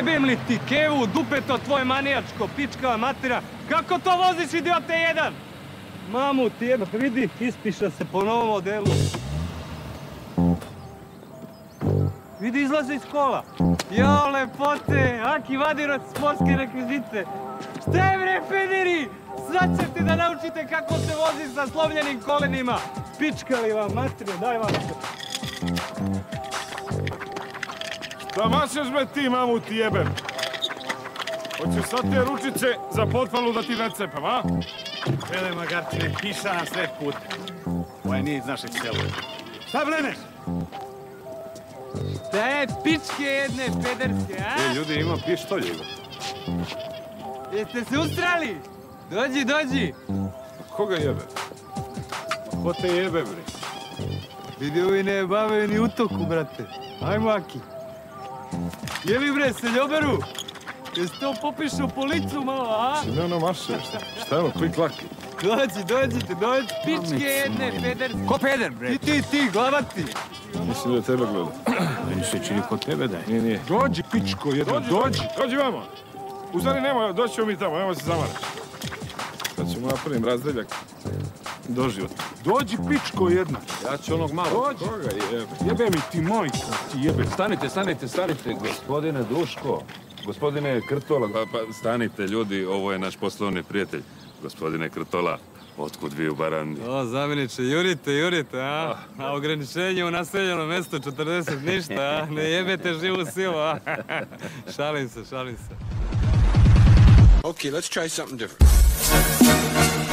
Jebem li ti kevu, dupeto tvoj manijačko, pička matera. Kako to voziš, idiote jedan? Mamu ti jebe, vidi, ispiša se po novom modelu. Vidi, izlaze iz kola. Jo, lepote, Aki vadi sportske rekvizite. Šta je bre, pederi? Sad ćete da naučite kako se vozi sa slomljenim kolenima. Pičkali vam, materine, daj vam se. Šta mašeš me ti, mamu ti jebem? Hoćeš sad te ručice za potpalu da ti nacepam, a? Vele magarčine, piša na sred put. Ovo nije iz našeg sela. Šta breneš? Šta je pičke jedne pederske, a? Ljudi, ima pištolje. Jeste se ustrali? Dođi, dođi. Koga jebe? Ko te jebe, bre? Vidi, ovi ne bave ni utoku, brate. Ajmo, Aki. Jebi, bre, seljoberu. Jesi to popišao po licu malo, a? Siljano mašeš. Šta je ono, klik laki? Dođi, pičke jedne pederske. Ko peder, bre? Ti, glavati. Mislim da tebe gleda. Meni se čini ko tebe da je. Nije. Dođi, pičko, jedna, dođi. Dođi vamo. U stvari nema, doći ćemo mi tamo, nemoj se zamaraš. Sad ćemo napravim razdeljak. Doživot. Dođi, pičko, jedna. Ja ću onog malo. Dođi. Koga jebe? Jebe mi ti mojko, ti jebe. Stanite, gospodine Duško, gospodine Krtola. Pa stanite, ljudi, ovo je naš poslovni prijatelj. Gospodine Krtola, otkud vi u Barandi? O, zamjeniče, jurite, a? A ograničenje u naseljeno mjesto 40 ništa, a? Ne jebete živu silu, a? Šalim se. Okay, let's try something different.